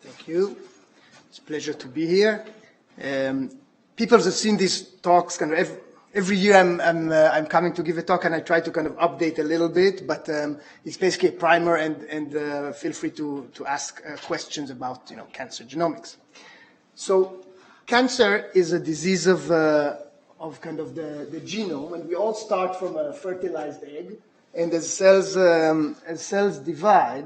Thank you. It's a pleasure to be here. People have seen these talks kind of every year. I'm coming to give a talk, and I try to kind of update a little bit, but it's basically a primer, and feel free to ask questions about cancer genomics. So cancer is a disease of kind of the genome, and we all start from a fertilized egg, and as cells divide,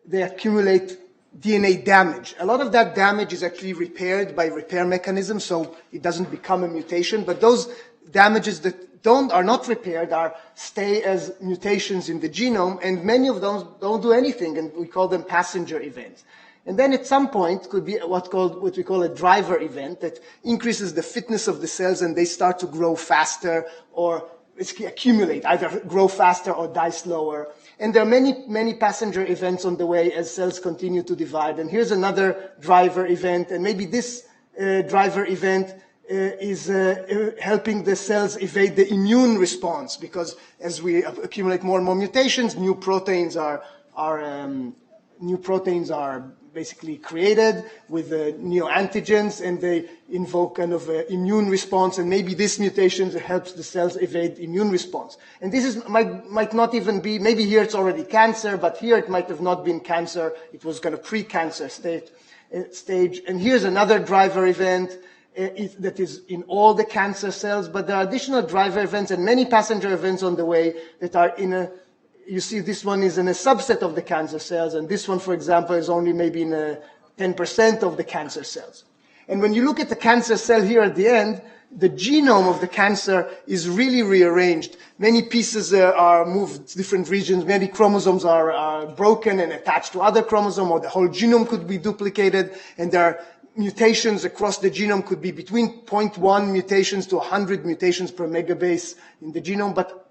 they accumulate DNA damage. A lot of that damage is actually repaired by repair mechanisms, so it doesn't become a mutation. But those damages that are not repaired stay as mutations in the genome, and many of those don't do anything, and we call them passenger events. And then at some point could be what we call a driver event that increases the fitness of the cells, and they start to grow faster or accumulate, either grow faster or die slower. And there are many passenger events on the way as cells continue to divide. And here's another driver event, and maybe this driver event is helping the cells evade the immune response, because as we accumulate more and more mutations, new proteins are basically created with neoantigens, and they invoke kind of an immune response, and maybe this mutation helps the cells evade immune response. And this might not even be, maybe here it's already cancer, but here it might have not been cancer, it was kind of pre-cancer stage. And here's another driver event that is in all the cancer cells, but there are additional driver events and many passenger events on the way that are you see this one is in a subset of the cancer cells, and this one, for example, is only maybe in 10% of the cancer cells. And when you look at the cancer cell here at the end, the genome of the cancer is really rearranged. Many pieces are moved to different regions. Many chromosomes are broken and attached to other chromosomes, or the whole genome could be duplicated, and there are mutations across the genome, could be between 0.1 mutations to 100 mutations per megabase in the genome, but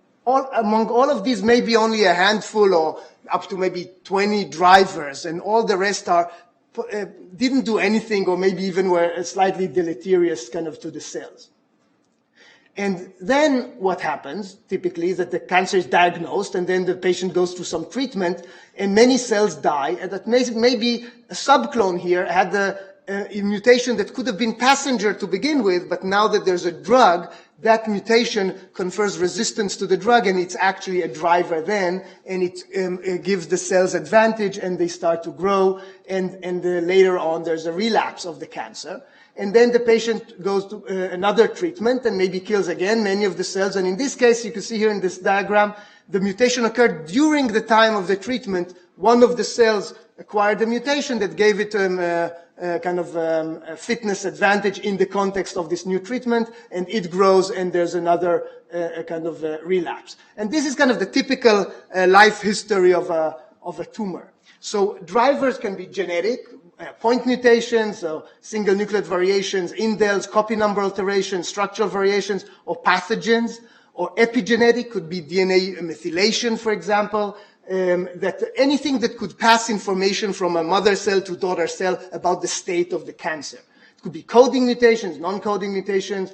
among all of these, maybe only a handful or up to maybe 20 drivers, and all the rest didn't do anything, or maybe even were slightly deleterious kind of to the cells. And then what happens typically is that the cancer is diagnosed, and then the patient goes through some treatment, and many cells die, and that maybe a subclone here had a mutation that could have been passenger to begin with, but now that there's a drug, that mutation confers resistance to the drug, and it's actually a driver then, and it gives the cells advantage, and they start to grow, and later on there's a relapse of the cancer. And then the patient goes to another treatment and maybe kills again many of the cells, and in this case, you can see here in this diagram, the mutation occurred during the time of the treatment. One of the cells acquired a mutation that gave it a fitness advantage in the context of this new treatment, and it grows, and there's another relapse. And this is kind of the typical life history of a tumor. So drivers can be genetic, point mutations, so single nucleotide variations, indels, copy number alterations, structural variations, or pathogens, or epigenetic, could be DNA methylation, for example, that anything that could pass information from a mother cell to daughter cell about the state of the cancer. It could be coding mutations, non-coding mutations.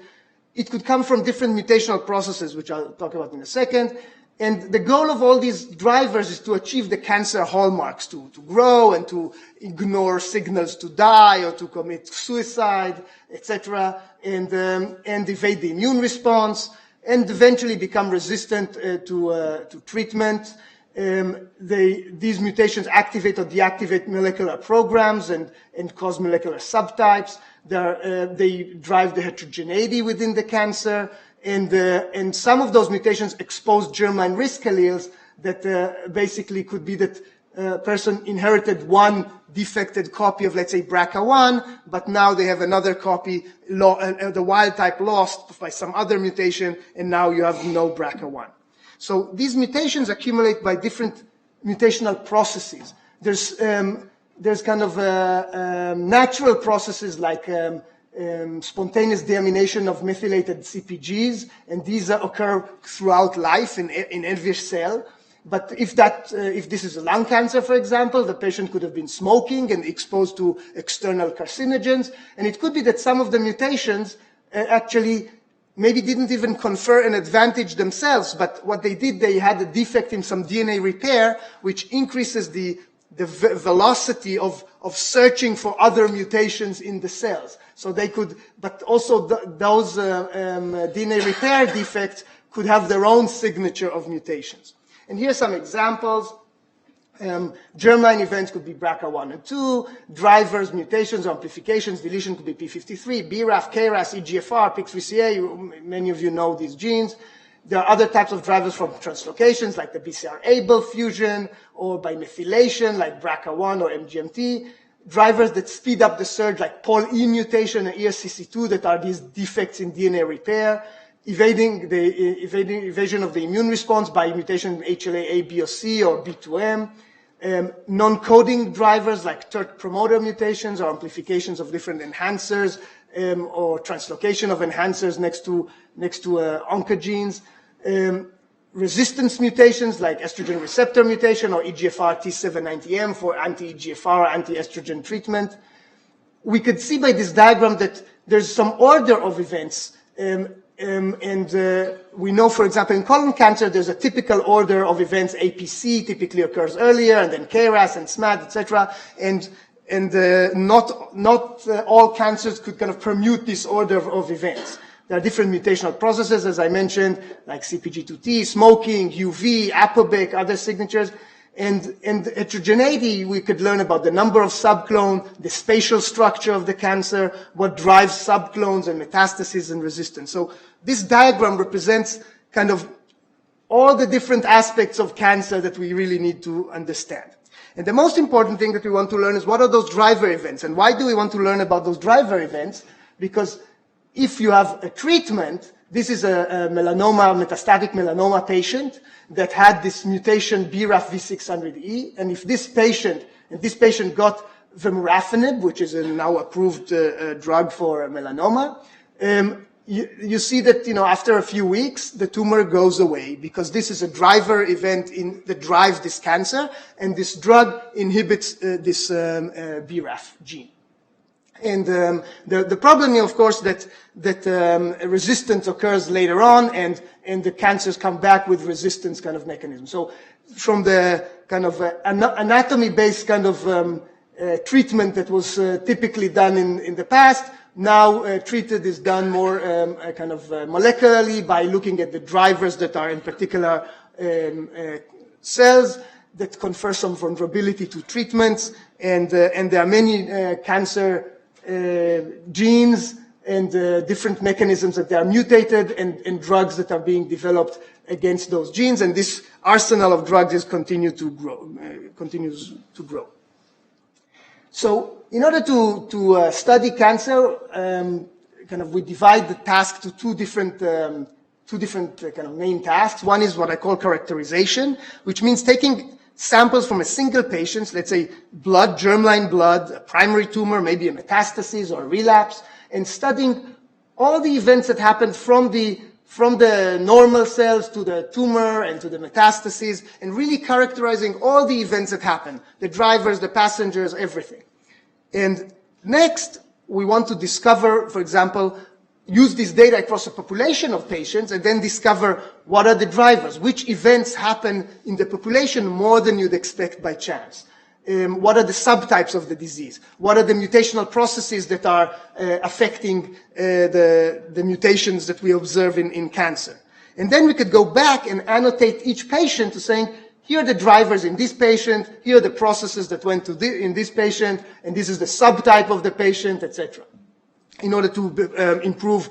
It could come from different mutational processes, which I'll talk about in a second. And the goal of all these drivers is to achieve the cancer hallmarks, to grow and to ignore signals to die or to commit suicide, etc., and evade the immune response, and eventually become resistant to treatment. These mutations activate or deactivate molecular programs and cause molecular subtypes. They drive the heterogeneity within the cancer, and some of those mutations expose germline risk alleles that basically could be that a person inherited one defected copy of, let's say, BRCA1, but now they have another copy, the wild type lost by some other mutation, and now you have no BRCA1. So these mutations accumulate by different mutational processes. There's kind of natural processes like spontaneous deamination of methylated CPGs, and these occur throughout life in every cell. But if this is a lung cancer, for example, the patient could have been smoking and exposed to external carcinogens, and it could be that some of the mutations actually maybe didn't even confer an advantage themselves, but what they did, they had a defect in some DNA repair, which increases the velocity of searching for other mutations in the cells. So they could, but also those DNA repair defects could have their own signature of mutations. And here's some examples. Germline events could be BRCA1 and 2. Drivers, mutations, amplifications, deletion could be P53, BRAF, KRAS, EGFR, PIK3CA. Many of you know these genes. There are other types of drivers from translocations, like the BCR-ABL fusion, or by methylation, like BRCA1 or MGMT. Drivers that speed up the surge, like POL-E mutation and ESCC2, that are these defects in DNA repair. Evasion of the immune response by mutation in HLA-A, B, or C, or B2M. Non-coding drivers like TERT promoter mutations or amplifications of different enhancers, or translocation of enhancers next to oncogenes. Resistance mutations like estrogen receptor mutation or EGFR T790M for anti-EGFR, anti-estrogen treatment. We could see by this diagram that there's some order of events. We know, for example, in colon cancer, there's a typical order of events. APC typically occurs earlier, and then KRAS and SMAD, etc. And not all cancers could kind of permute this order of events. There are different mutational processes, as I mentioned, like CpG2T, smoking, UV, ApoBic, other signatures. And heterogeneity, we could learn about the number of subclone, the spatial structure of the cancer, what drives subclones and metastases and resistance. So this diagram represents kind of all the different aspects of cancer that we really need to understand. And the most important thing that we want to learn is what are those driver events? And why do we want to learn about those driver events? Because if you have a treatment, this is a metastatic melanoma patient that had this mutation BRAF V600E, and if this patient got vemurafenib, which is a now approved drug for melanoma, you see that after a few weeks the tumor goes away because this is a driver event that drives this cancer, and this drug inhibits this BRAF gene. And the problem, of course, that resistance occurs later on, and the cancers come back with resistance kind of mechanism. So from the kind of anatomy-based kind of treatment that was typically done in the past, now treated is done more kind of molecularly by looking at the drivers that are in particular cells that confer some vulnerability to treatments, and there are many cancer genes and different mechanisms that they are mutated, and drugs that are being developed against those genes, and this arsenal of drugs continues to grow. So in order to study cancer, we divide the task to two different kind of main tasks. One is what I call characterization, which means taking samples from a single patient, let's say blood, germline blood, a primary tumor, maybe a metastasis or a relapse, and studying all the events that happened from the normal cells to the tumor and to the metastases, and really characterizing all the events that happen, the drivers, the passengers, everything. And next, we want to discover, for example, use this data across a population of patients and then discover what are the drivers, which events happen in the population more than you'd expect by chance. What are the subtypes of the disease? What are the mutational processes that are affecting the mutations that we observe in cancer? And then we could go back and annotate each patient to saying, here are the drivers in this patient, here are the processes that went in this patient, and this is the subtype of the patient, etc. in order to improve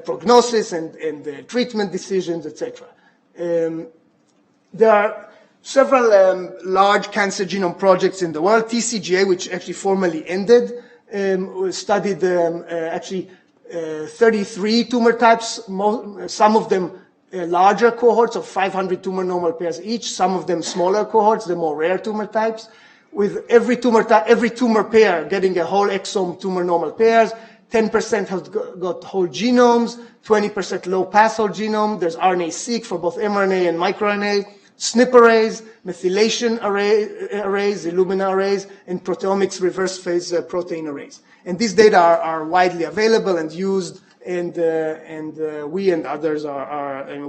prognosis and treatment decisions, etc. There are several large cancer genome projects in the world. TCGA, which actually formally ended, studied 33 tumor types, some of them larger cohorts of 500 tumor normal pairs each, some of them smaller cohorts, the more rare tumor types, with every tumor pair getting a whole exome tumor normal pairs. 10% has got whole genomes, 20% low-pass whole genome. There's RNA-seq for both mRNA and microRNA, SNP arrays, methylation arrays, Illumina arrays, and proteomics reverse phase protein arrays. And these data are widely available and used, and we and others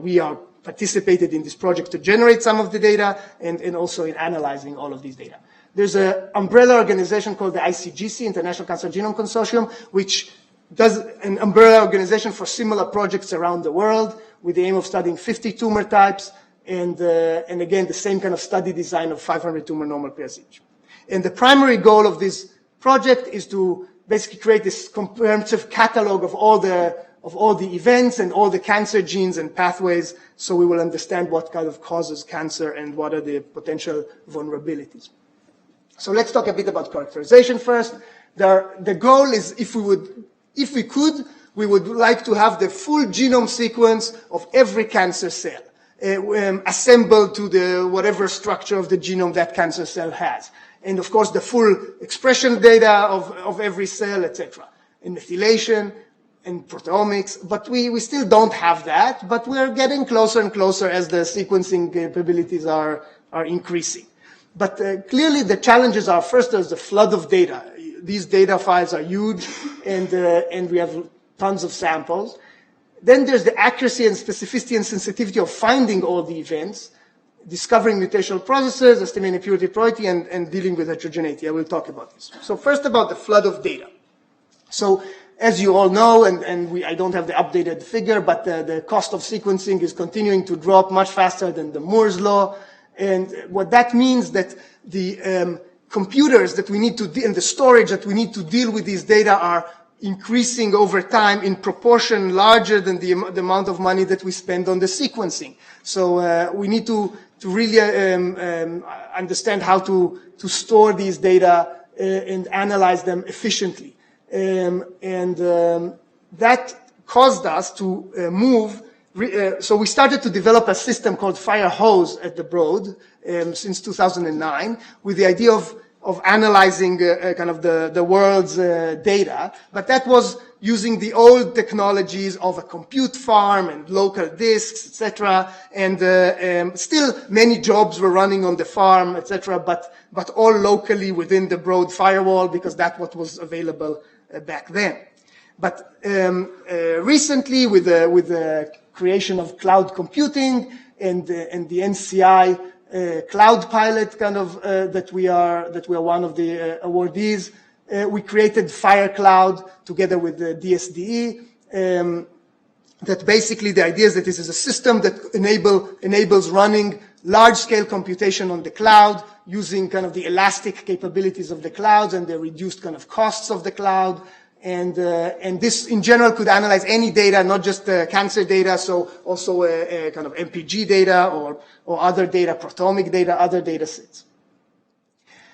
we are participated in this project to generate some of the data and also in analyzing all of these data. There's an umbrella organization called the ICGC, International Cancer Genome Consortium, which does an umbrella organization for similar projects around the world with the aim of studying 50 tumor types and again, the same kind of study design of 500 tumor normal pairs each. And the primary goal of this project is to basically create this comprehensive catalog of all the events and all the cancer genes and pathways, so we will understand what kind of causes cancer and what are the potential vulnerabilities. So let's talk a bit about characterization first. The goal is, if we could, we would like to have the full genome sequence of every cancer cell, assembled to the whatever structure of the genome that cancer cell has. And of course, the full expression data of every cell, etc. And methylation and proteomics, but we still don't have that, but we're getting closer and closer as the sequencing capabilities are increasing. But clearly the challenges are, first, there's the flood of data. These data files are huge, and we have tons of samples. Then there's the accuracy and specificity and sensitivity of finding all the events, discovering mutational processes, estimating purity probability, and dealing with heterogeneity. I will talk about this. So first, about the flood of data. So as you all know, I don't have the updated figure, but the cost of sequencing is continuing to drop much faster than the Moore's law. And what that means that the computers that we need to, and the storage that we need to deal with these data are increasing over time in proportion larger than the amount of money that we spend on the sequencing. So we need to really understand how to store these data and analyze them efficiently. That caused us to move. So we started to develop a system called Fire Hose at the Broad since 2009 with the idea of analyzing kind of the world's data, but that was using the old technologies of a compute farm and local disks, etc. And still many jobs were running on the farm, etc. But all locally within the Broad firewall, because that's what was available back then. But recently, with the creation of cloud computing and the NCI cloud pilot kind of that we are one of the awardees, we created Fire Cloud together with the DSDE. That basically the idea is that this is a system that enables running large-scale computation on the cloud using kind of the elastic capabilities of the clouds and the reduced kind of costs of the cloud. And this, in general, could analyze any data, not just cancer data, so also kind of MPG data or other data, proteomic data, other data sets.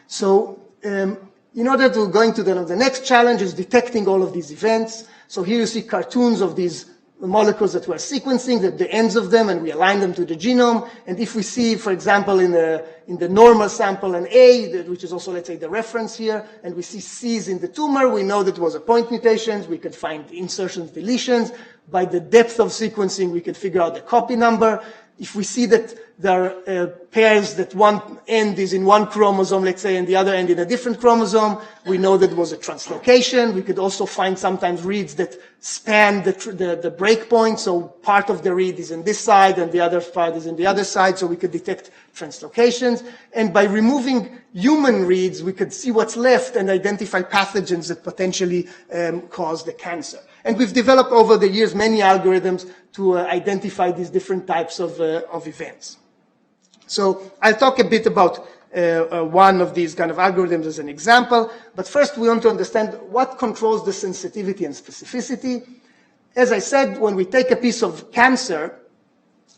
So in order to go into the next challenge is detecting all of these events. So here you see cartoons of these molecules that we're sequencing, the ends of them, and we align them to the genome. And if we see, for example, in the normal sample an A, which is also, let's say, the reference here, and we see C's in the tumor, we know that it was a point mutation. We could find insertions, deletions. By the depth of sequencing, we could figure out the copy number. If we see that there are pairs that one end is in one chromosome, let's say, and the other end in a different chromosome, we know that it was a translocation. We could also find sometimes reads that span the breakpoint, so part of the read is in this side and the other part is in the other side, so we could detect translocations. And by removing human reads, we could see what's left and identify pathogens that potentially cause the cancer. And we've developed over the years many algorithms to identify these different types of events. So I'll talk a bit about one of these kind of algorithms as an example. But first, we want to understand what controls the sensitivity and specificity. As I said, when we take a piece of cancer,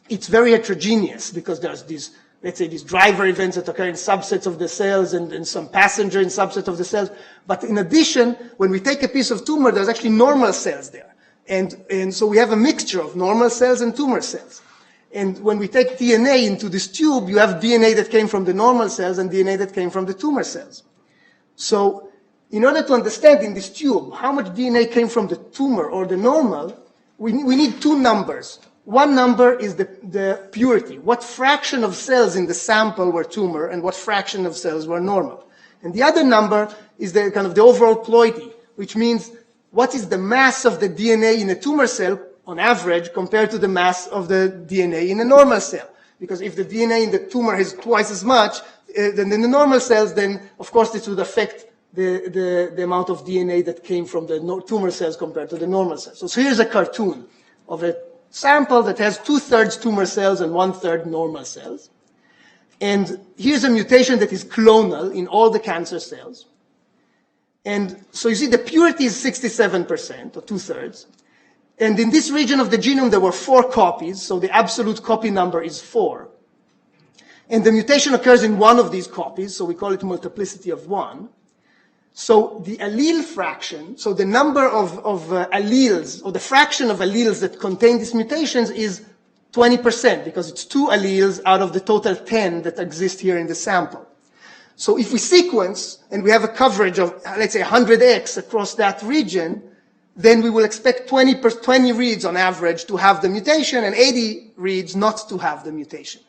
it's very heterogeneous because there's these, let's say, these driver events that occur in subsets of the cells and some passenger in subsets of the cells. But in addition, when we take a piece of tumor, there's actually normal cells there. And so we have a mixture of normal cells and tumor cells. And when we take DNA into this tube, you have DNA that came from the normal cells and DNA that came from the tumor cells. So in order to understand in this tube how much DNA came from the tumor or the normal, we need two numbers. One number is the purity. What fraction of cells in the sample were tumor and what fraction of cells were normal. And the other number is the kind of the overall ploidy, which means what is the mass of the DNA in a tumor cell on average compared to the mass of the DNA in a normal cell. Because if the DNA in the tumor is twice as much, than in the normal cells, then of course this would affect the amount of DNA that came from the tumor cells compared to the normal cells. So here's a cartoon of a sample that has 2/3 tumor cells and 1/3 normal cells. And here's a mutation that is clonal in all the cancer cells. And so you see the purity is 67%, or 2/3. And in this region of the genome, there were 4 copies, so the absolute copy number is 4. And the mutation occurs in one of these copies, so we call it multiplicity of 1. So the allele fraction, so the number of alleles, or the fraction of alleles that contain these mutations is 20%, because it's 2 alleles out of the total 10 that exist here in the sample. So if we sequence, and we have a coverage of, let's say, 100x across that region, then we will expect 20 reads on average to have the mutation, and 80 reads not to have the mutation.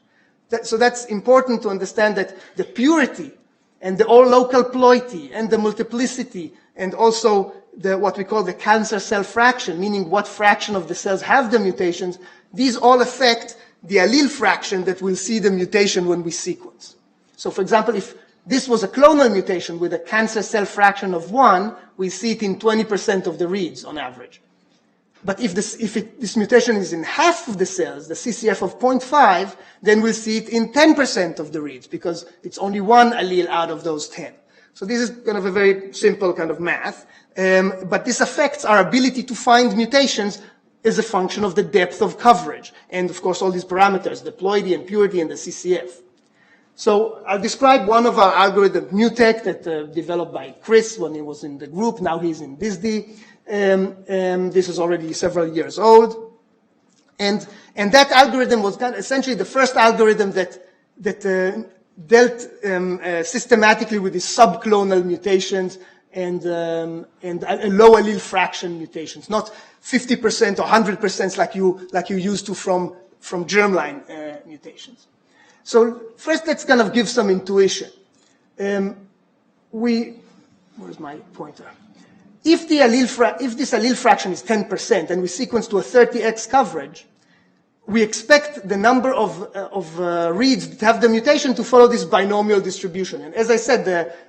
So that's important to understand, that the purity and the all local ploity and the multiplicity and also what we call the cancer cell fraction, meaning what fraction of the cells have the mutations, these all affect the allele fraction that will see the mutation when we sequence. So for example, if this was a clonal mutation with a cancer cell fraction of 1, we see it in 20% of the reads on average. But if this mutation is in half of the cells, the CCF of 0.5, then we'll see it in 10% of the reads, because it's only 1 allele out of those 10. So this is kind of a very simple kind of math. But this affects our ability to find mutations as a function of the depth of coverage. And of course, all these parameters, the ploidy and purity and the CCF. So I'll describe one of our algorithms, MUTEC, that developed by Chris when he was in the group. Now he's in Ph.D. This is already several years old. And that algorithm was essentially the first algorithm that dealt systematically with these subclonal mutations and low allele fraction mutations, not 50% or 100% like you used to from germline mutations. So first, let's kind of give some intuition. Where's my pointer? If this allele fraction is 10% and we sequence to a 30x coverage, we expect the number of reads that have the mutation to follow this binomial distribution. And as I said,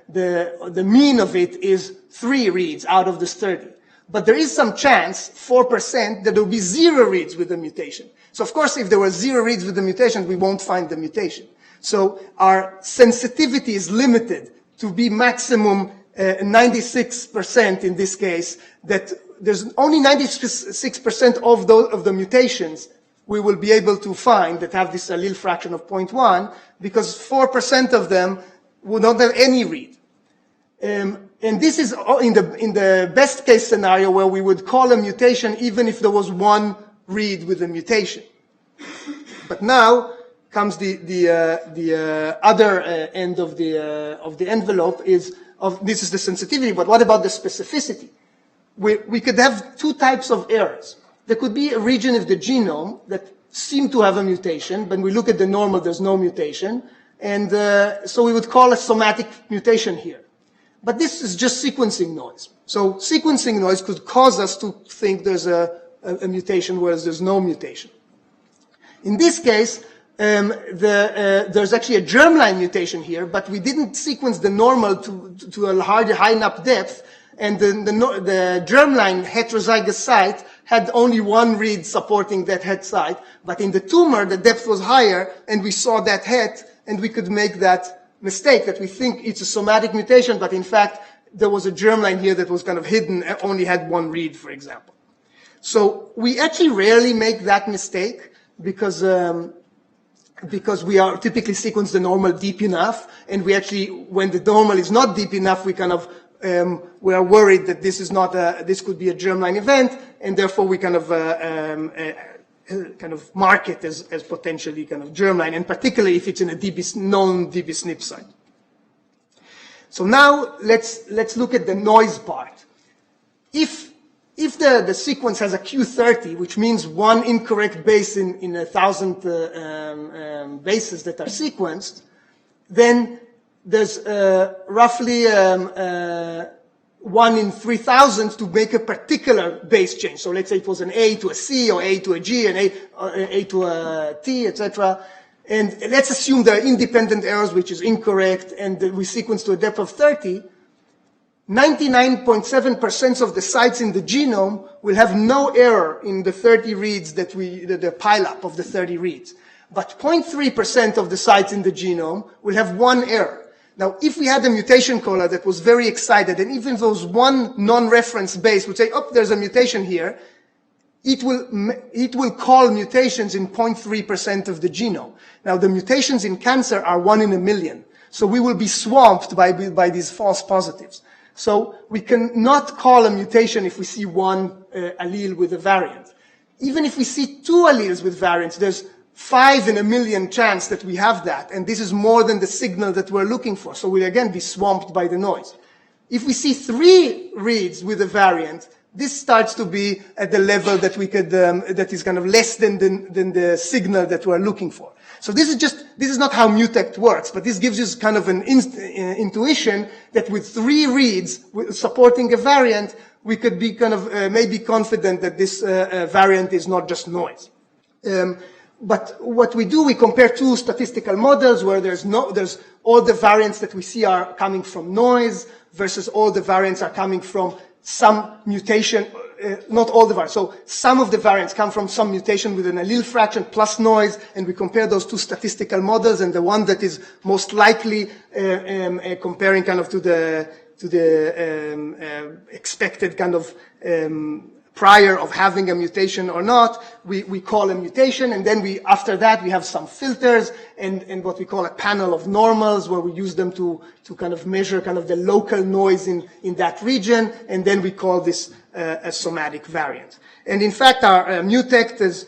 the mean of it is 3 reads out of this 30. But there is some chance, 4%, that there will be 0 reads with the mutation. So of course, if there were 0 reads with the mutation, we won't find the mutation. So our sensitivity is limited to be maximum 96% in this case, that there's only 96% of the mutations we will be able to find that have this allele fraction of 0.1, because 4% of them will not have any read. And this is in the best case scenario, where we would call a mutation even if there was 1 read with a mutation. But now comes the other end of the envelope this is the sensitivity, but what about the specificity? We could have 2 types of errors. There could be a region of the genome that seem to have a mutation, but when we look at the normal, there's no mutation. And so we would call a somatic mutation here. But this is just sequencing noise. So sequencing noise could cause us to think there's a mutation, whereas there's no mutation. In this case, there's actually a germline mutation here, but we didn't sequence the normal to a high enough depth, and the germline heterozygous site had only 1 read supporting that het site. But in the tumor, the depth was higher, and we saw that het, and we could make that mistake that we think it's a somatic mutation, but in fact, there was a germline here that was kind of hidden, only had 1 read, for example. So we actually rarely make that mistake, because we are typically sequence the normal deep enough, and we actually, when the normal is not deep enough, we kind of we are worried that this is not this could be a germline event, and therefore we kind of mark it as potentially kind of germline, and particularly if it's in a known dbSNP site. So now let's look at the noise part. If the sequence has a Q30, which means 1 incorrect base in 1,000 bases that are sequenced, then there's roughly 1 in 3,000 to make a particular base change. So let's say it was an A to a C, or A to a G, and A to a T, etc. And let's assume there are independent errors, which is incorrect, and we sequence to a depth of 30. 99.7% of the sites in the genome will have no error in the 30 reads the pileup of the 30 reads. But 0.3% of the sites in the genome will have one error. Now, if we had a mutation caller that was very excited, and even those one non-reference base would say, oh, there's a mutation here, it will call mutations in 0.3% of the genome. Now, the mutations in cancer are 1 in a million. So we will be swamped by these false positives. So we cannot call a mutation if we see one allele with a variant. Even if we see 2 alleles with variants, there's 5 in a million chance that we have that, and this is more than the signal that we're looking for. So we'll again be swamped by the noise. If we see 3 reads with a variant, this starts to be at the level that we could, that is kind of less than the signal that we're looking for. So this is not how Mutect works, but this gives us kind of an intuition that with 3 reads supporting a variant, we could be kind of maybe confident that this variant is not just noise. But what we do, we compare 2 statistical models where there's all the variants that we see are coming from noise versus all the variants are coming from some mutation. Not all the variants. So some of the variants come from some mutation with an allele fraction plus noise, and we compare those 2 statistical models, and the one that is most likely comparing kind of to the expected kind of prior of having a mutation or not, we call a mutation, and then after that we have some filters and what we call a panel of normals, where we use them to kind of measure kind of the local noise in that region, and then we call this a somatic variant. And in fact, our Mutect has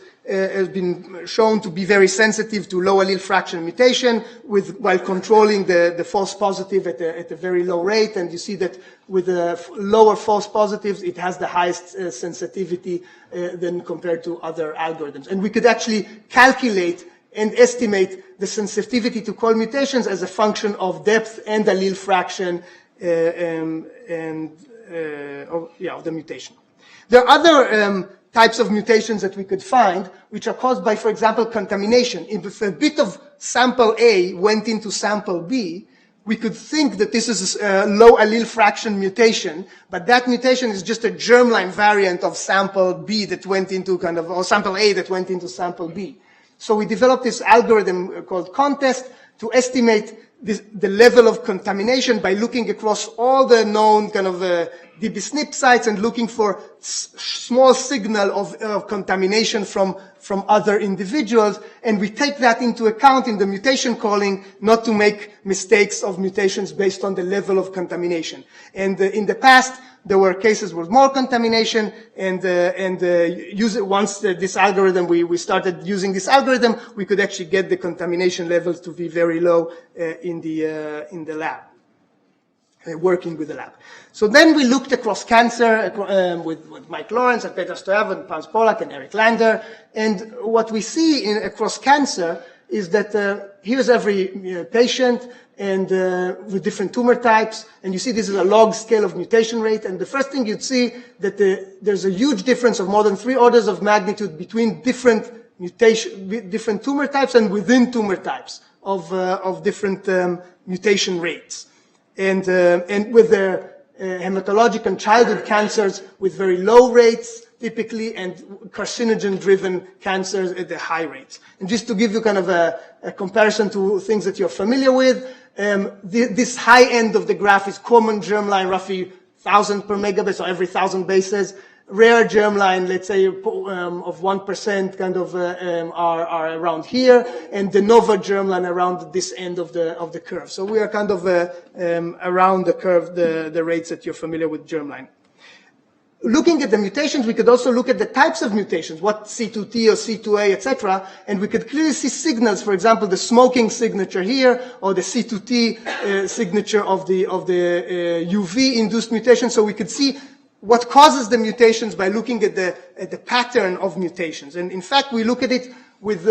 been shown to be very sensitive to low allele fraction mutation while controlling the false positive at a very low rate. And you see that with the lower false positives, it has the highest sensitivity than compared to other algorithms. And we could actually calculate and estimate the sensitivity to call mutations as a function of depth and allele fraction of the mutation. There are other types of mutations that we could find, which are caused by, for example, contamination. If a bit of sample A went into sample B, we could think that this is a low allele fraction mutation, but that mutation is just a germline variant of sample B that went into or sample A that went into sample B. So we developed this algorithm called CONTEST to estimate the level of contamination by looking across all the known kind of dbSNP sites and looking for small signal of contamination from other individuals, and we take that into account in the mutation calling, not to make mistakes of mutations based on the level of contamination. And in the past, there were cases with more contamination, and once this algorithm, we started using this algorithm, we could actually get the contamination levels to be very low in the lab, working with the lab. So then we looked across cancer with Mike Lawrence and Peter Stoyav and Pans Polak and Eric Lander, and what we see across cancer is that here's every patient and with different tumor types, and you see this is a log scale of mutation rate, and the first thing you'd see that there's a huge difference of more than 3 orders of magnitude between different tumor types and within tumor types of different mutation rates. And with the hematologic and childhood cancers with very low rates, typically, and carcinogen-driven cancers at the high rates. And just to give you kind of a comparison to things that you're familiar with, this high end of the graph is common germline, roughly 1,000 per megabase, or every 1,000 bases. Rare germline, let's say, of 1% kind of are around here, and de novo germline around this end of the curve. So we are kind of around the curve, the rates that you're familiar with germline. Looking at the mutations, we could also look at the types of mutations, what C2T or C2A, etc., and we could clearly see signals, for example, the smoking signature here, or the C2T signature of the UV-induced mutation. So we could see what causes the mutations by looking at the pattern of mutations. And in fact, we look at it with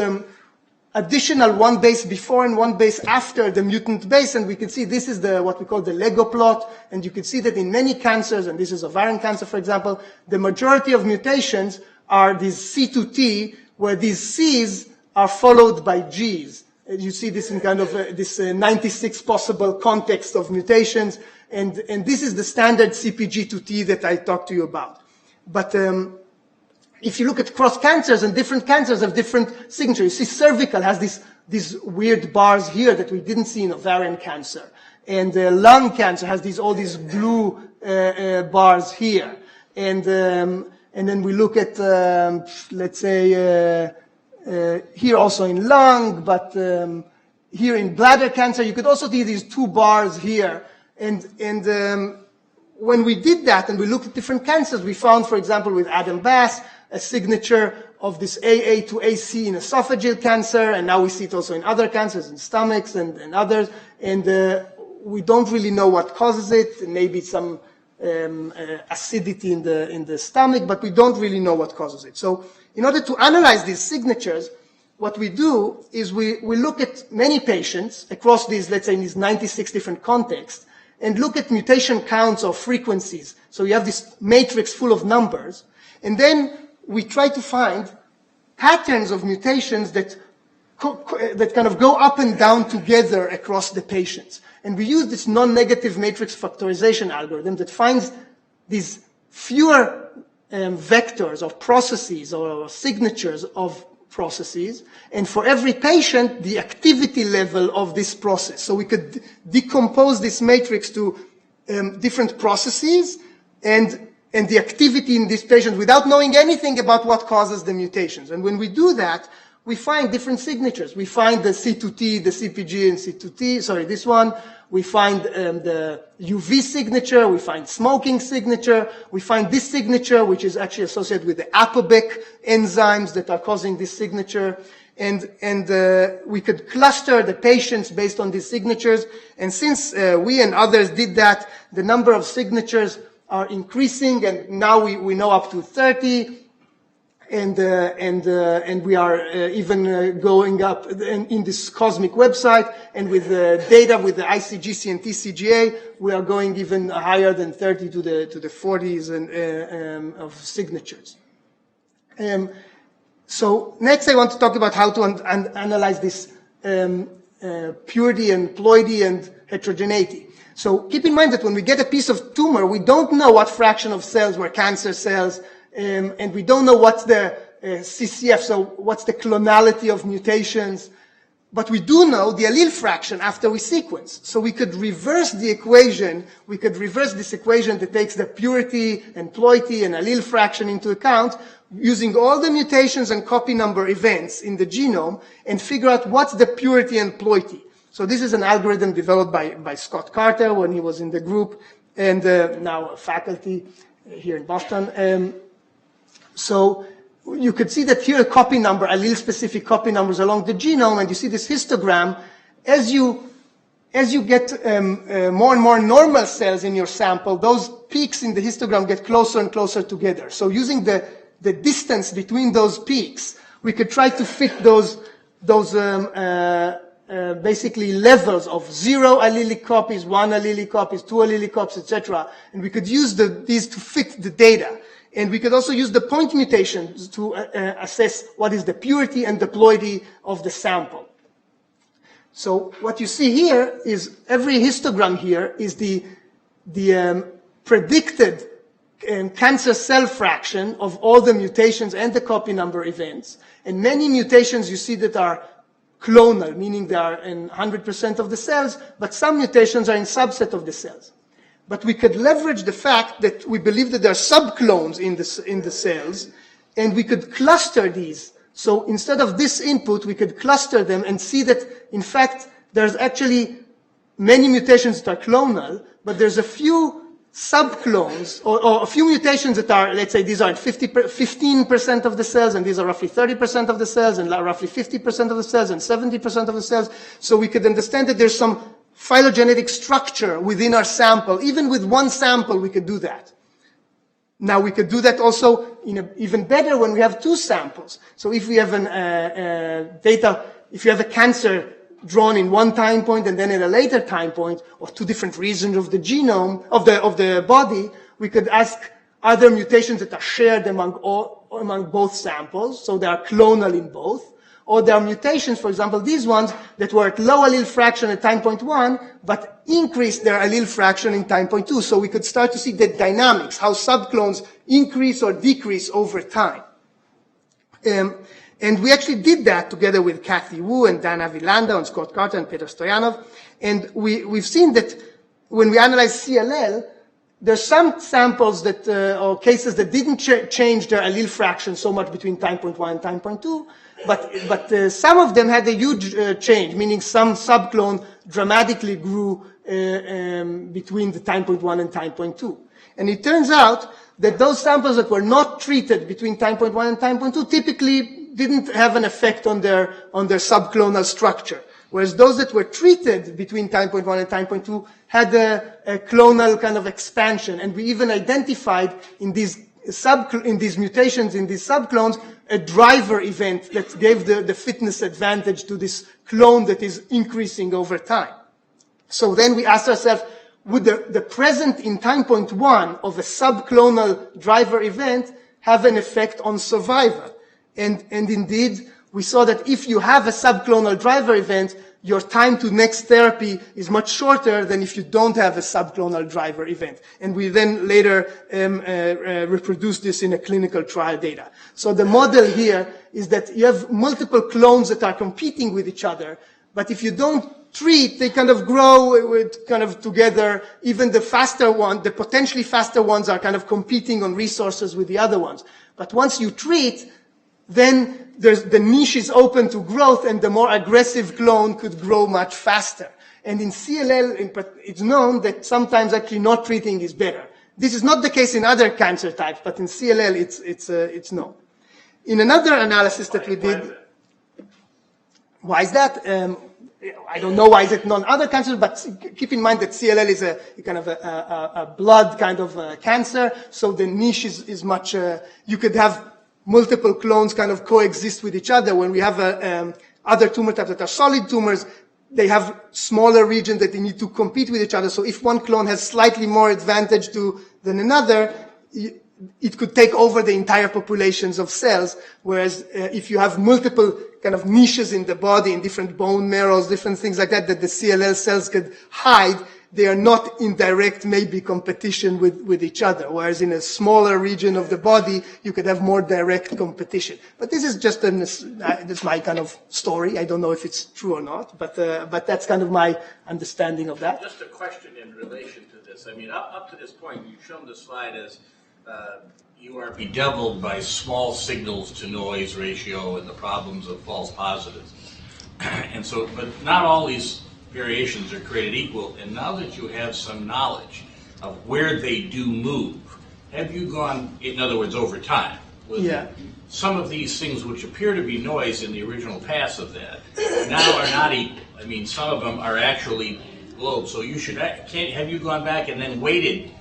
additional one base before and one base after the mutant base, and we can see this is what we call the Lego plot, and you can see that in many cancers, and this is ovarian cancer, for example, the majority of mutations are these C2T, where these Cs are followed by Gs. You see this in kind of this 96 possible context of mutations. And this is the standard CpG2T that I talked to you about. But if you look at cross cancers, and different cancers have different signatures. You see cervical has these weird bars here that we didn't see in ovarian cancer. And lung cancer has all these blue bars here. And then we look at, let's say, here also in lung, but here in bladder cancer, you could also see these two bars here. And when we did that and we looked at different cancers, we found, for example, with Adam Bass, a signature of this AA to AC in esophageal cancer, and now we see it also in other cancers, in stomachs and others. And we don't really know what causes it. Maybe some acidity in the stomach, but we don't really know what causes it. So in order to analyze these signatures, what we do is we look at many patients across these, let's say, in these 96 different contexts, and look at mutation counts or frequencies. So you have this matrix full of numbers, and then we try to find patterns of mutations that kind of go up and down together across the patients. And we use this non-negative matrix factorization algorithm that finds these fewer vectors of processes or signatures of processes, and for every patient, the activity level of this process. So we could decompose this matrix to different processes and the activity in this patient without knowing anything about what causes the mutations. And when we do that, we find different signatures. We find the C2T, the CPG and C2T, sorry, this one. We find the UV signature. We find smoking signature. We find this signature, which is actually associated with the ApoBec enzymes that are causing this signature. And we could cluster the patients based on these signatures. And since we and others did that, the number of signatures are increasing, and now we know up to 30. And we are even going up in this cosmic website, and with the data with the ICGC and TCGA, we are going even higher than 30 to the 40s of signatures. So next I want to talk about how to analyze this purity and ploidy and heterogeneity. So keep in mind that when we get a piece of tumor, we don't know what fraction of cells were cancer cells, and we don't know what's the CCF, so what's the clonality of mutations. But we do know the allele fraction after we sequence. So we could reverse the equation. We could reverse this equation that takes the purity and ploidy and allele fraction into account, using all the mutations and copy number events in the genome, and figure out what's the purity and ploidy. So this is an algorithm developed by Scott Carter when he was in the group, and now faculty here in Boston. So you could see that here copy number, allele-specific copy numbers along the genome, and you see this histogram. As you get more and more normal cells in your sample, those peaks in the histogram get closer and closer together. So using the distance between those peaks, we could try to fit those basically levels of 0 allelic copies, 1 allelic copies, 2 allelic copies, etc. And we could use these to fit the data. And we could also use the point mutations to assess what is the purity and the ploidy of the sample. So what you see here is every histogram here is the predicted cancer cell fraction of all the mutations and the copy number events. And many mutations you see that are clonal, meaning they are in 100% of the cells, but some mutations are in subset of the cells. But we could leverage the fact that we believe that there are subclones in the cells, and we could cluster these. So instead of this input, we could cluster them and see that, in fact, there's actually many mutations that are clonal, but there's a few subclones, or a few mutations that are, let's say, these are 15% of the cells, and these are roughly 30% of the cells, and roughly 50% of the cells, and 70% of the cells. So we could understand that there's some phylogenetic structure within our sample. Even with one sample, we could do that. Now, we could do that also even better when we have two samples. So if we have if you have a cancer drawn in one time point and then at a later time point, or two different regions of the genome, of the body, we could ask, are there mutations that are shared among both samples, so they are clonal in both? or there are mutations, for example, these ones that were at low allele fraction at time point 1, but increased their allele fraction in time point 2. So we could start to see the dynamics, how subclones increase or decrease over time. And we actually did that together with Kathy Wu and Dan Avilanda and Scott Carter and Peter Stoyanov. And we've seen that when we analyze CLL, there's some samples that, or cases that didn't change their allele fraction so much between time point 1 and time point 2, but some of them had a huge change, meaning some subclone dramatically grew between the time point 1 and time point 2. And it turns out that those samples that were not treated between time point 1 and time point 2 typically didn't have an effect on their subclonal structure. Whereas those that were treated between time point 1 and time point 2 had a clonal kind of expansion. And we even identified in these mutations, in these subclones, a driver event that gave the fitness advantage to this clone that is increasing over time. So then we asked ourselves, would the present in time point 1 of a subclonal driver event have an effect on survival? And indeed, we saw that if you have a subclonal driver event, your time to next therapy is much shorter than if you don't have a subclonal driver event. And we then later reproduced this in a clinical trial data. So the model here is that you have multiple clones that are competing with each other, but if you don't treat, they kind of grow with kind of together. Even the faster one, the potentially faster ones are kind of competing on resources with the other ones. But once you treat, then the niche is open to growth, and the more aggressive clone could grow much faster. And in CLL, it's known that sometimes actually not treating is better. This is not the case in other cancer types, but in CLL, it's known. In another analysis that we did, why is that? I don't know why is it non-other cancers, but keep in mind that CLL is a kind of a blood kind of cancer, so the niche is much, you could have multiple clones kind of coexist with each other. When we have other tumor types that are solid tumors, they have smaller regions that they need to compete with each other. So if one clone has slightly more advantage than another, it could take over the entire populations of cells. Whereas if you have multiple kind of niches in the body, in different bone marrows, different things like that the CLL cells could hide, they are not in direct, maybe, competition with each other. Whereas in a smaller region of the body, you could have more direct competition. But this is just this my kind of story. I don't know if it's true or not, but that's kind of my understanding of that. Just a question in relation to this. I mean, up to this point, you've shown the slide as you are bedeviled by small signals to noise ratio and the problems of false positives. And so, but not all these variations are created equal, and now that you have some knowledge of where they do move, have you gone, in other words, over time, with some of these things which appear to be noise in the original pass of that, now are not equal? I mean, some of them are actually globes, so you should, have you gone back and then weighted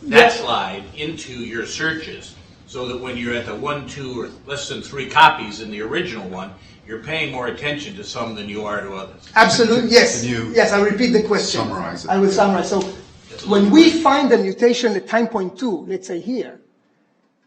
that slide into your searches, so that when you're at the 1, 2, or less than 3 copies in the original one, you're paying more attention to some than you are to others? Absolutely, yes. Yes, I'll repeat the question. Summarize it. I will summarize. So when we find a mutation at time point 2, let's say here,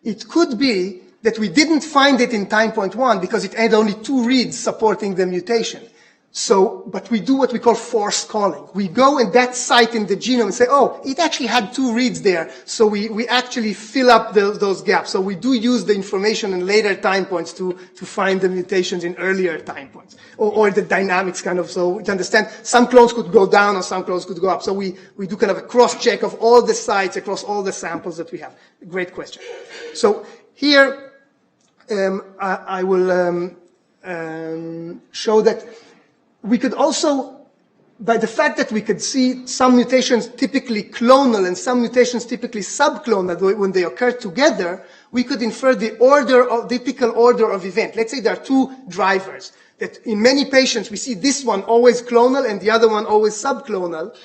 it could be that we didn't find it in time point 1 because it had only 2 reads supporting the mutation. So, but we do what we call force calling. We go in that site in the genome and say, oh, it actually had 2 reads there. So we actually fill up those gaps. So we do use the information in later time points to find the mutations in earlier time points. Or the dynamics kind of, so to understand, some clones could go down or some clones could go up. So we do kind of a cross-check of all the sites across all the samples that we have. Great question. So here, I will show that we could also, by the fact that we could see some mutations typically clonal and some mutations typically subclonal when they occur together, we could infer the typical order of event. Let's say there are 2 drivers, that in many patients we see this one always clonal and the other one always subclonal.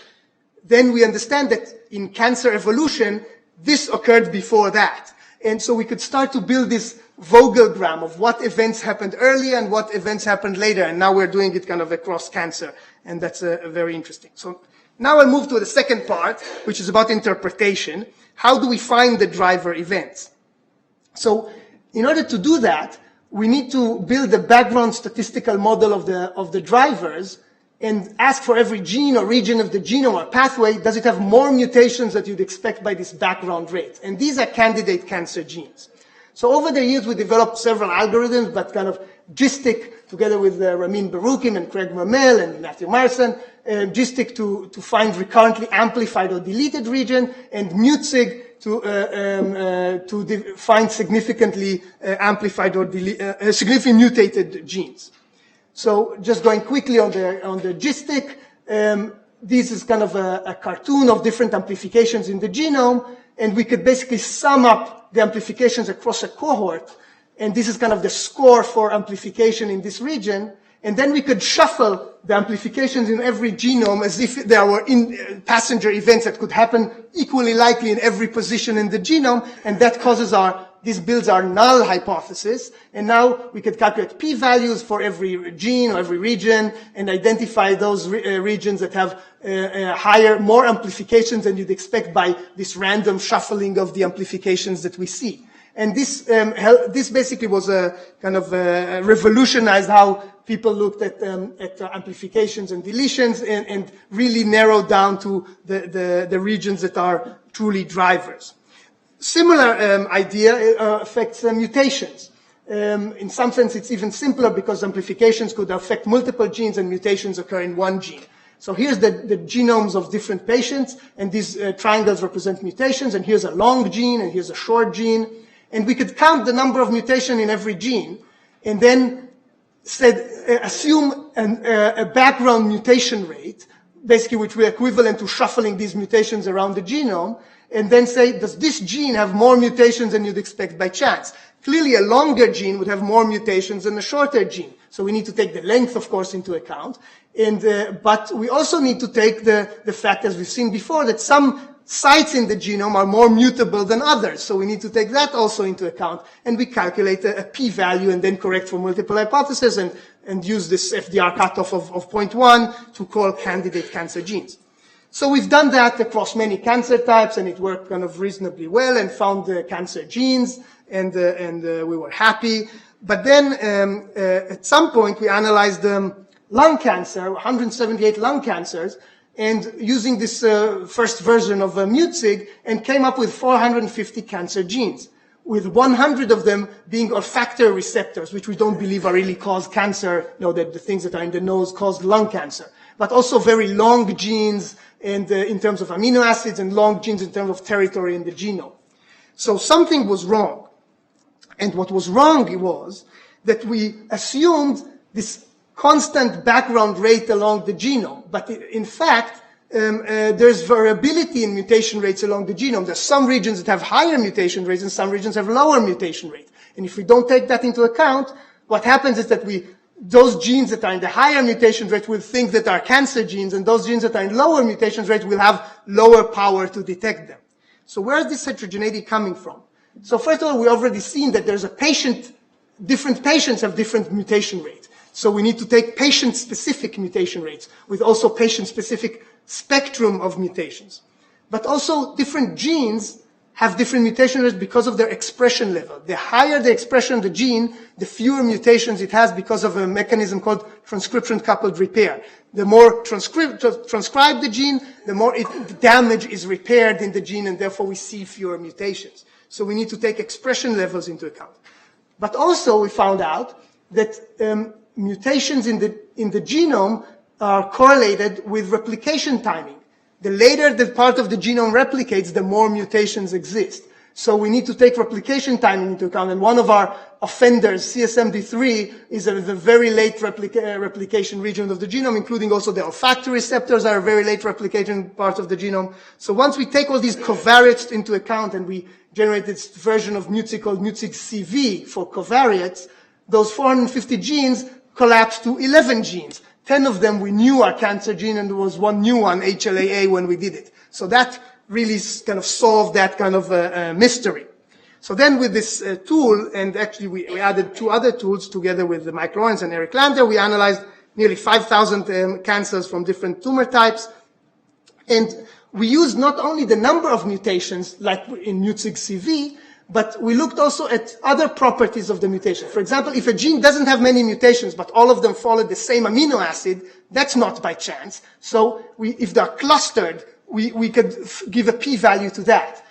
Then we understand that in cancer evolution, this occurred before that. And so we could start to build this Vogelgram of what events happened earlier and what events happened later. And now we're doing it kind of across cancer. And that's very interesting. So now I'll move to the second part, which is about interpretation. How do we find the driver events? So in order to do that, we need to build a background statistical model of the drivers and ask for every gene or region of the genome or pathway, does it have more mutations that you'd expect by this background rate? And these are candidate cancer genes. So over the years, we developed several algorithms, but kind of GISTIC, together with Ramin Baroukim and Craig Mamel and Matthew Marson, GISTIC to find recurrently amplified or deleted region, and MUTSIG to find significantly amplified or significantly mutated genes. So just going quickly on the GISTIC, this is kind of a cartoon of different amplifications in the genome, and we could basically sum up the amplifications across a cohort, and this is kind of the score for amplification in this region, and then we could shuffle the amplifications in every genome as if there were passenger events that could happen equally likely in every position in the genome, and that causes this builds our null hypothesis, and now we could calculate p-values for every gene or every region and identify those regions that have more amplifications than you'd expect by this random shuffling of the amplifications that we see. And this basically was a kind of revolutionized how people looked at amplifications and deletions and really narrowed down to the regions that are truly drivers. Similar idea affects mutations. In some sense, it's even simpler because amplifications could affect multiple genes and mutations occur in one gene. So here's the genomes of different patients, and these triangles represent mutations, and here's a long gene, and here's a short gene. And we could count the number of mutations in every gene, and then assume a background mutation rate, basically which will be equivalent to shuffling these mutations around the genome, and then say, does this gene have more mutations than you'd expect by chance? Clearly, a longer gene would have more mutations than a shorter gene. So we need to take the length, of course, into account. But we also need to take the fact, as we've seen before, that some sites in the genome are more mutable than others. So we need to take that also into account. And we calculate a p-value and then correct for multiple hypotheses and use this FDR cutoff of 0.1 to call candidate cancer genes. So we've done that across many cancer types, and it worked kind of reasonably well and found the cancer genes, and we were happy. But then at some point we analyzed lung cancer, 178 lung cancers, and using this first version of MUTSIG, and came up with 450 cancer genes, with 100 of them being olfactory receptors, which we don't believe are really cause cancer, that the things that are in the nose cause lung cancer, but also very long genes and in terms of amino acids, and long genes in terms of territory in the genome. So something was wrong. And what was wrong was that we assumed this constant background rate along the genome. But in fact, there's variability in mutation rates along the genome. There's some regions that have higher mutation rates and some regions have lower mutation rate. And if we don't take that into account, what happens is that those genes that are in the higher mutation rate will think that are cancer genes, and those genes that are in lower mutation rate will have lower power to detect them. So where is this heterogeneity coming from? So first of all, we've already seen that there's different patients have different mutation rates. So we need to take patient-specific mutation rates with also patient-specific spectrum of mutations. But also different genes have different mutation rates because of their expression level. The higher the expression of the gene, the fewer mutations it has because of a mechanism called transcription-coupled repair. The more transcribe the gene, the more the damage is repaired in the gene, and therefore we see fewer mutations. So we need to take expression levels into account. But also we found out that mutations in the genome are correlated with replication timing. The later the part of the genome replicates, the more mutations exist. So we need to take replication timing into account. And one of our offenders, CSMD3, is a very late replication region of the genome, including also the olfactory receptors are a very late replication part of the genome. So once we take all these covariates into account and we generate this version of MUTSIG called MUTSIG-CV for covariates, those 450 genes collapse to 11 genes. 10 of them we knew are cancer gene, and there was one new one, HLA-A, when we did it. So that really kind of solved that kind of mystery. So then with this tool, and actually we added two other tools together with Mike Lawrence and Eric Lander, we analyzed nearly 5,000 cancers from different tumor types. And we used not only the number of mutations, like in MutSig CV, but we looked also at other properties of the mutation. For example, if a gene doesn't have many mutations, but all of them follow the same amino acid, that's not by chance. So if they're clustered, we could give a p-value to that.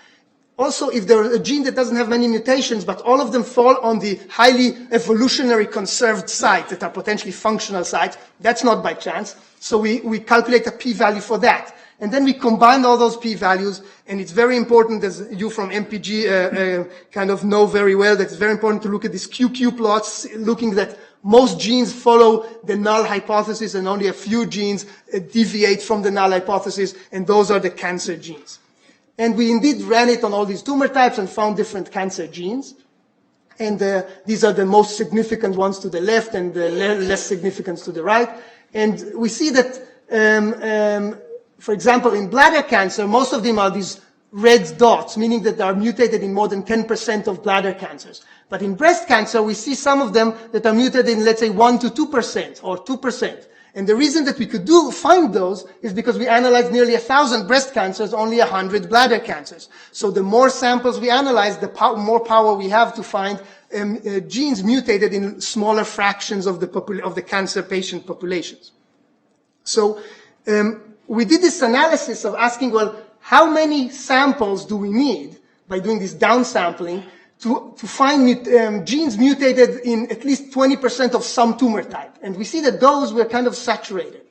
Also, if there's a gene that doesn't have many mutations, but all of them fall on the highly evolutionary conserved sites that are potentially functional sites, that's not by chance. So we calculate a p-value for that. And then we combine all those p-values, and it's very important, as you from MPG kind of know very well, that it's very important to look at these QQ plots, looking that most genes follow the null hypothesis and only a few genes deviate from the null hypothesis, and those are the cancer genes. And we indeed ran it on all these tumor types and found different cancer genes. And these are the most significant ones to the left and the less significant to the right. And we see that for example, in bladder cancer, most of them are these red dots, meaning that they are mutated in more than 10% of bladder cancers. But in breast cancer, we see some of them that are mutated in, let's say, 1 to 2% or 2%. And the reason that we could find those is because we analyzed nearly 1,000 breast cancers, only 100 bladder cancers. So the more samples we analyze, the more power we have to find genes mutated in smaller fractions of the cancer patient populations. So we did this analysis of asking, well, how many samples do we need by doing this downsampling to find genes mutated in at least 20% of some tumor type? And we see that those were kind of saturated.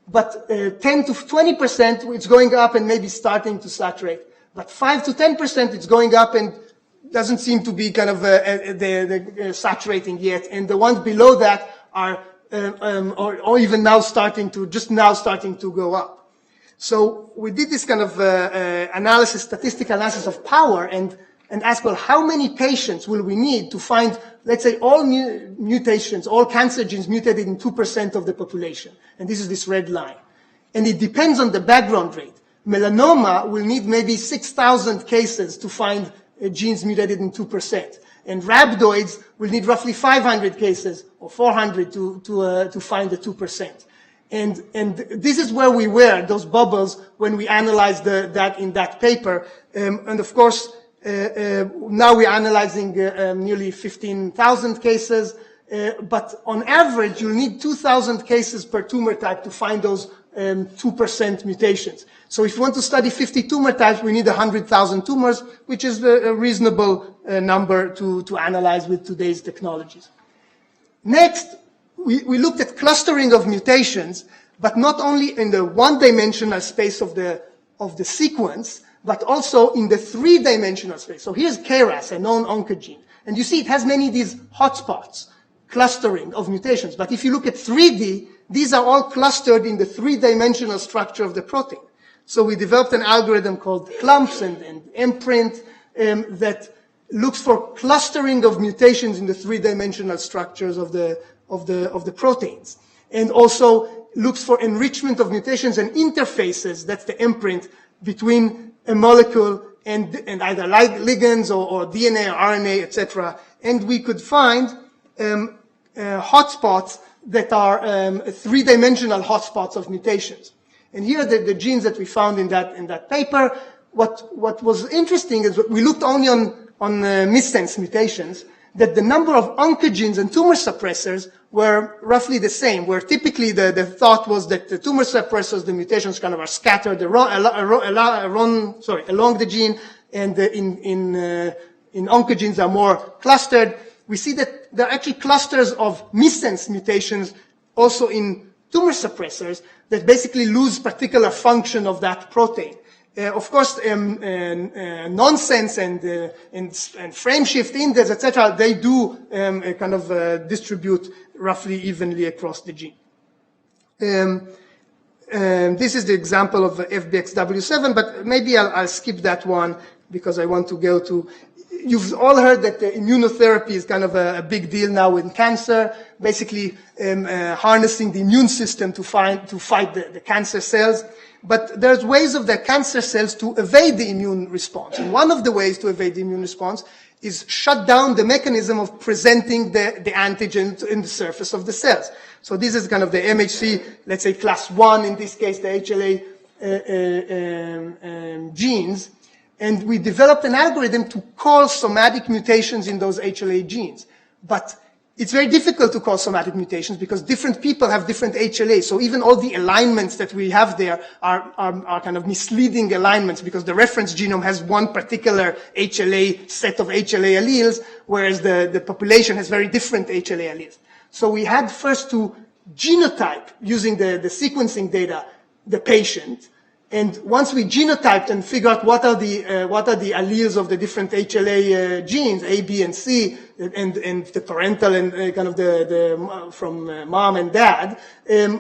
But 10 to 20%, it's going up and maybe starting to saturate. But 5 to 10%, it's going up and doesn't seem to be kind of saturating yet. And the ones below that are or even now starting to go up. So we did this kind of statistical analysis of power and asked, well, how many patients will we need to find, let's say, all mutations, all cancer genes mutated in 2% of the population? And this is this red line. And it depends on the background rate. Melanoma will need maybe 6,000 cases to find genes mutated in 2%. And rhabdoids will need roughly 500 cases or 400 to find the 2%. And this is where we were, those bubbles, when we analyzed that in that paper. And of course, now we're analyzing nearly 15,000 cases. But on average, you'll need 2,000 cases per tumor type to find those 2% mutations. So if you want to study 50 tumor types, we need 100,000 tumors, which is a reasonable number to analyze with today's technologies. Next, we looked at clustering of mutations, but not only in the one-dimensional space of the sequence, but also in the three-dimensional space. So here's KRAS, a known oncogene. And you see it has many of these hotspots, clustering of mutations. But if you look at 3D, these are all clustered in the three-dimensional structure of the protein. So we developed an algorithm called clumps and imprint that looks for clustering of mutations in the three-dimensional structures of the proteins, and also looks for enrichment of mutations and interfaces. That's the imprint between a molecule and either ligands or DNA or RNA, etc. And we could find hotspots that are three-dimensional hotspots of mutations. And here are the genes that we found in that paper. What was interesting is we looked only on missense mutations, that the number of oncogenes and tumor suppressors were roughly the same, where typically the thought was that the tumor suppressors, the mutations kind of are scattered along the gene, and in oncogenes are more clustered. We see that there are actually clusters of missense mutations also in tumor suppressors that basically lose particular function of that protein. Of course, nonsense and frame shift index, etc., they do kind of distribute roughly evenly across the gene. This is the example of FBXW7, but maybe I'll skip that one because I want to go to. You've all heard that the immunotherapy is kind of a big deal now in cancer, basically harnessing the immune system to fight the cancer cells. But there's ways of the cancer cells to evade the immune response. And one of the ways to evade the immune response is shut down the mechanism of presenting the antigen in the surface of the cells. So this is kind of the MHC, let's say class 1, in this case the HLA genes, and we developed an algorithm to call somatic mutations in those HLA genes. But it's very difficult to call somatic mutations because different people have different HLA. So even all the alignments that we have there are kind of misleading alignments because the reference genome has one particular HLA set of HLA alleles, whereas the population has very different HLA alleles. So we had first to genotype using the sequencing data the patient. And once we genotyped and figured out what are the alleles of the different HLA genes, A, B, and C, and the parental and kind of from mom and dad,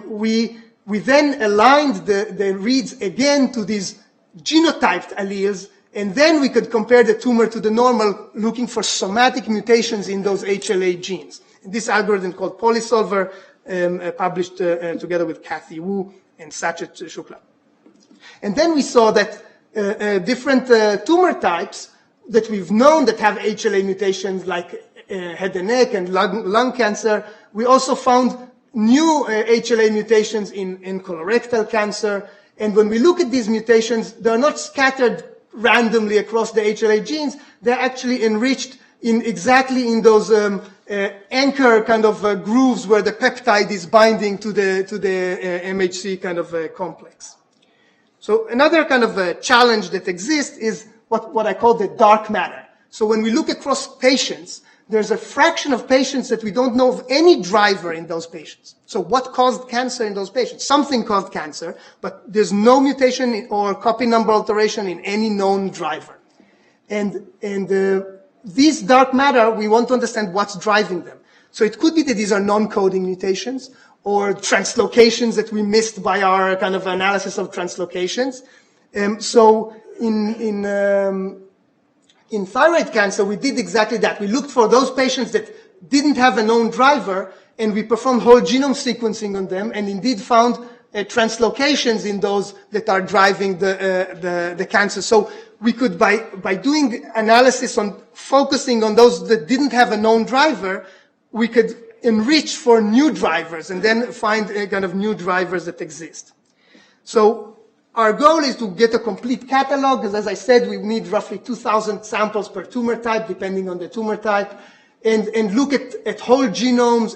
we then aligned the reads again to these genotyped alleles, and then we could compare the tumor to the normal, looking for somatic mutations in those HLA genes. This algorithm called Polysolver, published together with Kathy Wu and Sachet Shukla. And then we saw that different tumor types that we've known that have HLA mutations like head and neck and lung cancer, we also found new HLA mutations in colorectal cancer. And when we look at these mutations, they're not scattered randomly across the HLA genes. They're actually enriched in exactly in those anchor kind of grooves where the peptide is binding to the MHC kind of complex. So another kind of challenge that exists is what I call the dark matter. So when we look across patients, there's a fraction of patients that we don't know of any driver in those patients. So what caused cancer in those patients? Something caused cancer, but there's no mutation or copy number alteration in any known driver. And these dark matter, we want to understand what's driving them. So it could be that these are non-coding mutations or translocations that we missed by our kind of analysis of translocations. So in thyroid cancer, we did exactly that. We looked for those patients that didn't have a known driver, and we performed whole genome sequencing on them, and indeed found translocations in those that are driving the cancer. So we could, by doing analysis on focusing on those that didn't have a known driver, we could enrich for new drivers and then find kind of new drivers that exist. So our goal is to get a complete catalog, because as I said, we need roughly 2,000 samples per tumor type, depending on the tumor type, and look at whole genomes,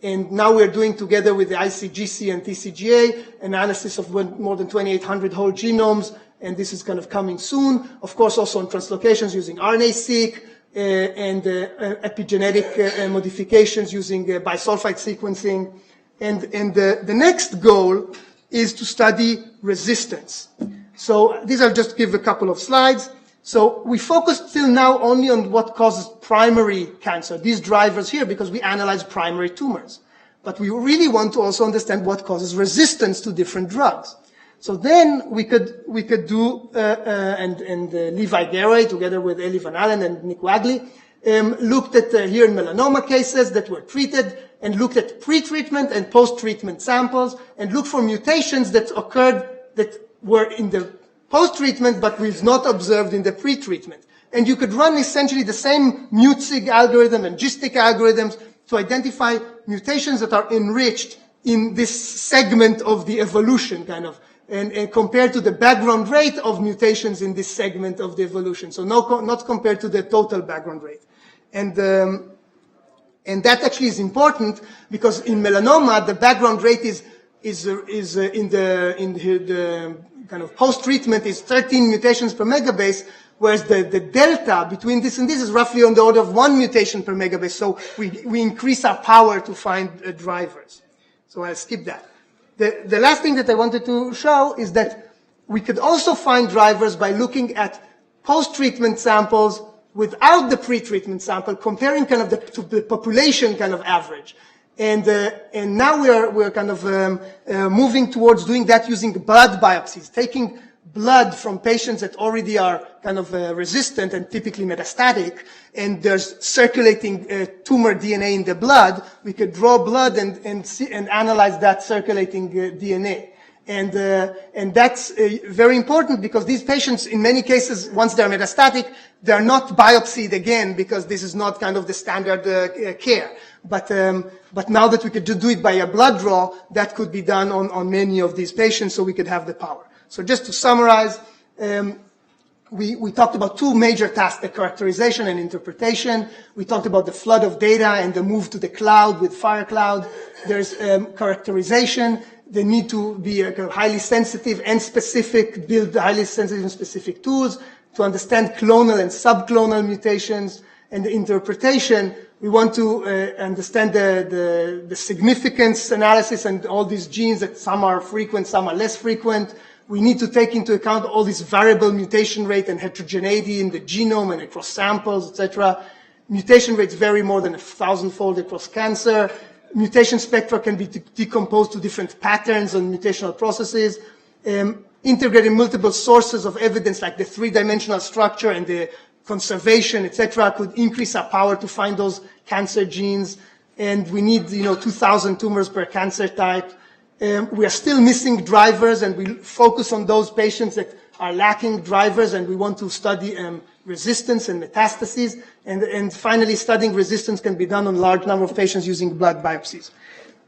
and now we're doing together with the ICGC and TCGA analysis of more than 2,800 whole genomes, and this is kind of coming soon. Of course, also on translocations using RNA-seq, and epigenetic modifications using bisulfite sequencing. And the next goal is to study resistance. So these I'll just give a couple of slides. So we focused till now only on what causes primary cancer, these drivers here, because we analyze primary tumors. But we really want to also understand what causes resistance to different drugs. So then we could do, and Levi Garay, together with Eli Van Allen and Nick Wagley, looked at here in melanoma cases that were treated, and looked at pre-treatment and post-treatment samples, and looked for mutations that occurred that were in the post-treatment but was not observed in the pre-treatment. And you could run essentially the same MUTSIG algorithm and GISTIC algorithms to identify mutations that are enriched in this segment of the evolution, kind of, and compared to the background rate of mutations in this segment of the evolution. So not compared to the total background rate. And that actually is important because in melanoma, the background rate is in the kind of post-treatment is 13 mutations per megabase, whereas the delta between this and this is roughly on the order of 1 mutation per megabase. So we increase our power to find drivers. So I'll skip that. The last thing that I wanted to show is that we could also find drivers by looking at post-treatment samples without the pre-treatment sample, comparing kind of to the population kind of average. And now we're kind of moving towards doing that using blood biopsies, taking blood from patients that already are kind of resistant and typically metastatic, and there's circulating tumor DNA in the blood. We could draw blood and analyze that circulating DNA. And that's very important because these patients, in many cases, once they're metastatic, they're not biopsied again because this is not kind of the standard care. But now that we could do it by a blood draw, that could be done on many of these patients, so we could have the power. So just to summarize, we talked about two major tasks, the characterization and interpretation. We talked about the flood of data and the move to the cloud with FireCloud. There's characterization. They need to be highly sensitive and specific, build highly sensitive and specific tools to understand clonal and subclonal mutations. And the interpretation, we want to understand the significance analysis and all these genes that some are frequent, some are less frequent. We need to take into account all this variable mutation rate and heterogeneity in the genome and across samples, etc. Mutation rates vary more than 1,000-fold across cancer. Mutation spectra can be decomposed to different patterns and mutational processes. Integrating multiple sources of evidence like the three-dimensional structure and the conservation, etc., could increase our power to find those cancer genes. And we need, 2,000 tumors per cancer type. We are still missing drivers, and we focus on those patients that are lacking drivers, and we want to study resistance and metastases. And finally, studying resistance can be done on a large number of patients using blood biopsies.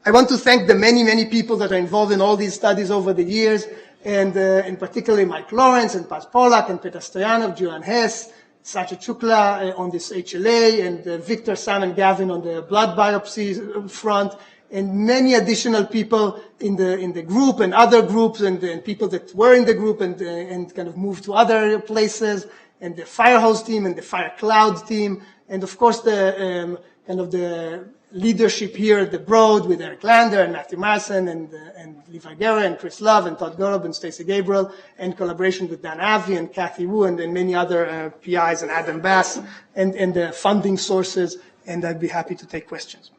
I want to thank the many, many people that are involved in all these studies over the years, and particularly Mike Lawrence and Paz Pollack and Peter Stoyanov, Julian Hess, Satya Chukla on this HLA, and Victor, Sam, and Gavin on the blood biopsy front, and many additional people in the group and other groups, and people that were in the group and kind of moved to other places, and the Firehose team and the FireCloud team, and of course the kind of the leadership here at the Broad with Eric Lander and Matthew Marson and Levi Guerra and Chris Love and Todd Gorob and Stacey Gabriel, and collaboration with Dan Avi and Kathy Wu and many other PIs and Adam Bass and the funding sources, and I'd be happy to take questions.